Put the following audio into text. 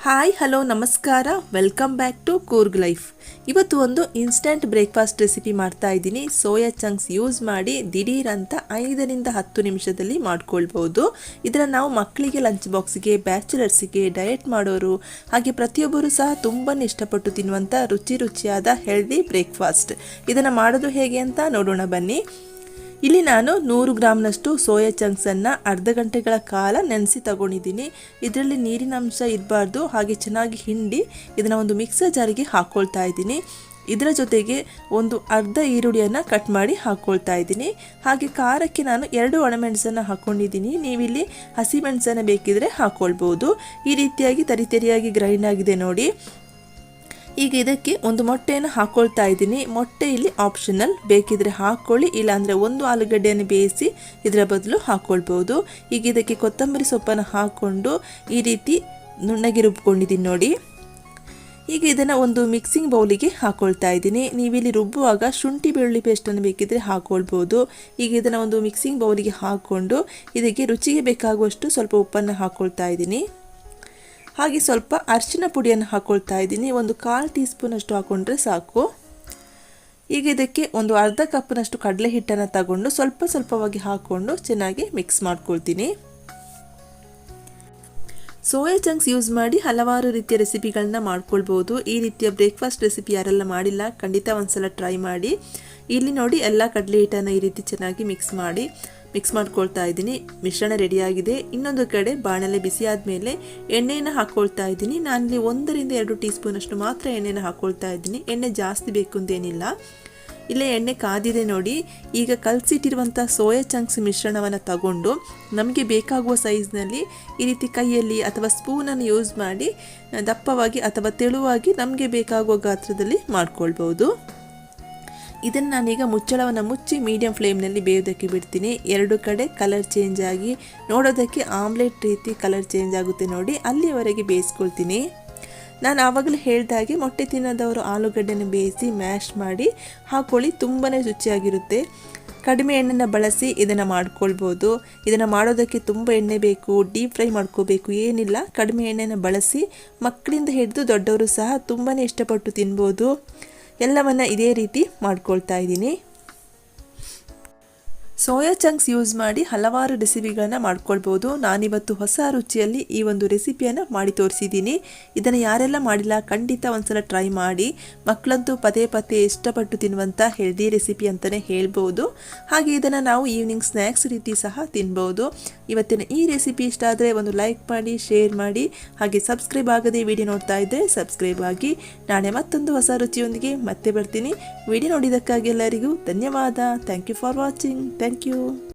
Hi hello ನಮಸ್ಕಾರ welcome back to Coorg life. ಇವತ್ತು ಒಂದು ಇನ್ಸ್ಟಂಟ್ ಬ್ರೇಕ್ಫಾಸ್ಟ್ ರೆಸಿಪಿ ಮಾಡ್ತಾ ಇದ್ದೀನಿ. ಸೋಯಾ ಚಂಕ್ಸ್ ಯೂಸ್ ಮಾಡಿ ದಿಢೀರ್ ಅಂತ 5ರಿಂದ 10 ನಿಮಿಷದಲ್ಲಿ ಮಾಡ್ಕೊಳ್ಬೋದು. ಇದನ್ನು ನಾವು ಮಕ್ಕಳಿಗೆ ಲಂಚ್ ಬಾಕ್ಸ್ಗೆ, ಬ್ಯಾಚುಲರ್ಸಿಗೆ, ಡಯಟ್ ಮಾಡೋರು ಹಾಗೆ ಪ್ರತಿಯೊಬ್ಬರು ಸಹ ತುಂಬಾ ಇಷ್ಟಪಟ್ಟು ತಿನ್ನುವಂಥ ರುಚಿಯಾದ ಹೆಲ್ದಿ ಬ್ರೇಕ್ಫಾಸ್ಟ್. ಇದನ್ನು ಮಾಡೋದು ಹೇಗೆ ಅಂತ ನೋಡೋಣ ಬನ್ನಿ. ಇಲ್ಲಿ ನಾನು 100 ಗ್ರಾಮ್ನಷ್ಟು ಸೋಯಾ ಚಂಕ್ಸನ್ನು ಅರ್ಧ ಗಂಟೆಗಳ ಕಾಲ ನೆನೆಸಿ ತಗೊಂಡಿದ್ದೀನಿ. ಇದರಲ್ಲಿ ನೀರಿನ ಅಂಶ ಇರಬಾರ್ದು, ಹಾಗೆ ಚೆನ್ನಾಗಿ ಹಿಂಡಿ ಇದನ್ನು ಒಂದು ಮಿಕ್ಸರ್ ಜಾರಿಗೆ ಹಾಕ್ಕೊಳ್ತಾ ಇದ್ದೀನಿ. ಇದರ ಜೊತೆಗೆ ಒಂದು ಅರ್ಧ ಈರುಳ್ಳಿಯನ್ನು ಕಟ್ ಮಾಡಿ ಹಾಕ್ಕೊಳ್ತಾ ಇದ್ದೀನಿ. ಹಾಗೆ ಖಾರಕ್ಕೆ ನಾನು 2 ಒಣಮೆಣಸನ್ನು ಹಾಕ್ಕೊಂಡಿದ್ದೀನಿ. ನೀವಿಲ್ಲಿ ಹಸಿಮೆಣಸನ್ನು ಬೇಕಿದ್ರೆ ಹಾಕ್ಕೊಳ್ಬೋದು. ಈ ರೀತಿಯಾಗಿ ತರಿಯಾಗಿ ಗ್ರೈಂಡ್ ಆಗಿದೆ ನೋಡಿ. ಈಗ ಇದಕ್ಕೆ ಒಂದು ಮೊಟ್ಟೆಯನ್ನು ಹಾಕ್ಕೊಳ್ತಾ ಇದ್ದೀನಿ. ಮೊಟ್ಟೆ ಇಲ್ಲಿ ಆಪ್ಷನಲ್, ಬೇಕಿದ್ರೆ ಹಾಕ್ಕೊಳ್ಳಿ, ಇಲ್ಲಾಂದರೆ ಒಂದು ಆಲೂಗಡ್ಡೆಯನ್ನು ಬೇಯಿಸಿ ಇದರ ಬದಲು ಹಾಕ್ಕೊಳ್ಬೋದು. ಈಗ ಇದಕ್ಕೆ ಕೊತ್ತಂಬರಿ ಸೊಪ್ಪನ್ನು ಹಾಕ್ಕೊಂಡು ಈ ರೀತಿ ನುಣ್ಣಗೆ ರುಬ್ಕೊಂಡಿದ್ದೀನಿ ನೋಡಿ. ಈಗ ಇದನ್ನು ಒಂದು ಮಿಕ್ಸಿಂಗ್ ಬೌಲಿಗೆ ಹಾಕ್ಕೊಳ್ತಾ ಇದ್ದೀನಿ. ನೀವಿಲ್ಲಿ ರುಬ್ಬುವಾಗ ಶುಂಠಿ ಬೆಳ್ಳುಳ್ಳಿ ಪೇಸ್ಟನ್ನು ಬೇಕಿದ್ರೆ ಹಾಕ್ಕೊಳ್ಬೋದು. ಈಗ ಇದನ್ನು ಒಂದು ಮಿಕ್ಸಿಂಗ್ ಬೌಲಿಗೆ ಹಾಕ್ಕೊಂಡು ಇದಕ್ಕೆ ರುಚಿಗೆ ಬೇಕಾಗುವಷ್ಟು ಸ್ವಲ್ಪ ಉಪ್ಪನ್ನು ಹಾಕ್ಕೊಳ್ತಾ ಇದ್ದೀನಿ. ಹಾಗೆ ಸ್ವಲ್ಪ ಅರಿಶಿನ ಪುಡಿಯನ್ನು ಹಾಕ್ಕೊಳ್ತಾ ಇದ್ದೀನಿ. ಒಂದು 1/4 ಟೀ ಸ್ಪೂನ್ ಅಷ್ಟು ಹಾಕ್ಕೊಂಡ್ರೆ ಸಾಕು. ಈಗ ಇದಕ್ಕೆ ಒಂದು ಅರ್ಧ ಕಪ್ನಷ್ಟು ಕಡಲೆ ಹಿಟ್ಟನ್ನು ತಗೊಂಡು ಸ್ವಲ್ಪವಾಗಿ ಹಾಕ್ಕೊಂಡು ಚೆನ್ನಾಗಿ ಮಿಕ್ಸ್ ಮಾಡ್ಕೊಳ್ತೀನಿ. ಸೋಯಾ ಚಂಕ್ಸ್ ಯೂಸ್ ಮಾಡಿ ಹಲವಾರು ರೀತಿಯ ರೆಸಿಪಿಗಳನ್ನ ಮಾಡ್ಕೊಳ್ಬೋದು. ಈ ರೀತಿಯ ಬ್ರೇಕ್ಫಾಸ್ಟ್ ರೆಸಿಪಿ ಯಾರೆಲ್ಲ ಮಾಡಿಲ್ಲ ಖಂಡಿತ ಒಂದ್ಸಲ ಟ್ರೈ ಮಾಡಿ. ಇಲ್ಲಿ ನೋಡಿ ಎಲ್ಲ ಕಡಲೆ ಹಿಟ್ಟನ್ನು ಈ ರೀತಿ ಚೆನ್ನಾಗಿ ಮಿಕ್ಸ್ ಮಾಡ್ಕೊಳ್ತಾ ಇದ್ದೀನಿ. ಮಿಶ್ರಣ ರೆಡಿಯಾಗಿದೆ. ಇನ್ನೊಂದು ಕಡೆ ಬಾಣಲೆ ಬಿಸಿ ಆದಮೇಲೆ ಎಣ್ಣೆಯನ್ನು ಹಾಕ್ಕೊಳ್ತಾ ಇದ್ದೀನಿ. ನಾನಿಲ್ಲಿ 1ರಿಂದ 2 ಟೀ ಸ್ಪೂನ್ ಅಷ್ಟು ಮಾತ್ರ ಎಣ್ಣೆಯನ್ನು ಹಾಕ್ಕೊಳ್ತಾ ಇದ್ದೀನಿ. ಎಣ್ಣೆ ಜಾಸ್ತಿ ಬೇಕು ಅಂತೇನಿಲ್ಲ. ಇಲ್ಲೇ ಎಣ್ಣೆ ಕಾದಿದೆ ನೋಡಿ. ಈಗ ಕಲಸಿಟ್ಟಿರುವಂಥ ಸೋಯಾ ಚಂಕ್ಸ್ ಮಿಶ್ರಣವನ್ನು ತಗೊಂಡು ನಮಗೆ ಬೇಕಾಗುವ ಸೈಜ್ನಲ್ಲಿ ಈ ರೀತಿ ಕೈಯಲ್ಲಿ ಅಥವಾ ಸ್ಪೂನನ್ನು ಯೂಸ್ ಮಾಡಿ ದಪ್ಪವಾಗಿ ಅಥವಾ ತೆಳುವಾಗಿ ನಮಗೆ ಬೇಕಾಗುವ ಗಾತ್ರದಲ್ಲಿ ಮಾಡ್ಕೊಳ್ಬೋದು. ಇದನ್ನು ನಾನೀಗ ಮುಚ್ಚಳವನ್ನು ಮುಚ್ಚಿ ಮೀಡಿಯಂ ಫ್ಲೇಮ್ನಲ್ಲಿ ಬೇಯೋದಕ್ಕೆ ಬಿಡ್ತೀನಿ. 2 ಕಡೆ ಕಲರ್ ಚೇಂಜ್ ಆಗಿ ನೋಡೋದಕ್ಕೆ ಆಮ್ಲೆಟ್ ರೀತಿ ಕಲರ್ ಚೇಂಜ್ ಆಗುತ್ತೆ ನೋಡಿ, ಅಲ್ಲಿವರೆಗೆ ಬೇಯಿಸ್ಕೊಳ್ತೀನಿ. ನಾನು ಆವಾಗಲೇ ಹೇಳಿದಾಗೆ ಮೊಟ್ಟೆ ತಿನ್ನೋದವರು ಆಲೂಗಡ್ಡೆನ ಬೇಯಿಸಿ ಮ್ಯಾಶ್ ಮಾಡಿ ಹಾಕ್ಕೊಳ್ಳಿ, ತುಂಬಾ ರುಚಿಯಾಗಿರುತ್ತೆ. ಕಡಿಮೆ ಎಣ್ಣೆನ ಬಳಸಿ ಇದನ್ನು ಮಾಡ್ಕೊಳ್ಬೋದು. ಇದನ್ನು ಮಾಡೋದಕ್ಕೆ ತುಂಬ ಎಣ್ಣೆ ಬೇಕು, ಡೀಪ್ ಫ್ರೈ ಮಾಡ್ಕೋಬೇಕು ಏನಿಲ್ಲ. ಕಡಿಮೆ ಎಣ್ಣೆನ ಬಳಸಿ ಮಕ್ಕಳಿಂದ ಹಿಡಿದು ದೊಡ್ಡವರು ಸಹ ತುಂಬಾ ಇಷ್ಟಪಟ್ಟು ತಿನ್ಬೋದು. ಎಲ್ಲವನ್ನು ಇದೇ ರೀತಿ ಮಾಡ್ಕೊಳ್ತಾ ಇದ್ದೀನಿ. ಸೋಯಾ ಚಂಕ್ಸ್ ಯೂಸ್ ಮಾಡಿ ಹಲವಾರು ರೆಸಿಪಿಗಳನ್ನು ಮಾಡ್ಕೊಳ್ಬೋದು. ನಾನಿವತ್ತು ಹೊಸ ರುಚಿಯಲ್ಲಿ ಈ ಒಂದು ರೆಸಿಪಿಯನ್ನು ಮಾಡಿ ತೋರಿಸಿದ್ದೀನಿ. ಇದನ್ನು ಯಾರೆಲ್ಲ ಮಾಡಿಲ್ಲ ಖಂಡಿತ ಒಂದ್ಸಲ ಟ್ರೈ ಮಾಡಿ. ಮಕ್ಕಳಂತೂ ಪದೇ ಇಷ್ಟಪಟ್ಟು ತಿನ್ನುವಂಥ ಹೆಲ್ದಿ ರೆಸಿಪಿ ಅಂತಲೇ ಹೇಳ್ಬೋದು. ಹಾಗೆ ಇದನ್ನು ನಾವು ಈವ್ನಿಂಗ್ ಸ್ನ್ಯಾಕ್ಸ್ ರೀತಿ ಸಹ ತಿನ್ಬೋದು. ಇವತ್ತಿನ ಈ ರೆಸಿಪಿ ಇಷ್ಟ ಆದರೆ ಒಂದು ಲೈಕ್ ಮಾಡಿ, ಶೇರ್ ಮಾಡಿ, ಹಾಗೆ ಸಬ್ಸ್ಕ್ರೈಬ್ ಆಗದೆ ವಿಡಿಯೋ ನೋಡ್ತಾ ಇದ್ದರೆ ಸಬ್ಸ್ಕ್ರೈಬ್ ಆಗಿ. ನಾಳೆ ಮತ್ತೊಂದು ಹೊಸ ರುಚಿಯೊಂದಿಗೆ ಮತ್ತೆ ಬರ್ತೀನಿ. ವಿಡಿಯೋ ನೋಡಿದ್ದಕ್ಕಾಗಿ ಎಲ್ಲರಿಗೂ ಧನ್ಯವಾದ. Thank you for watching. Thank you.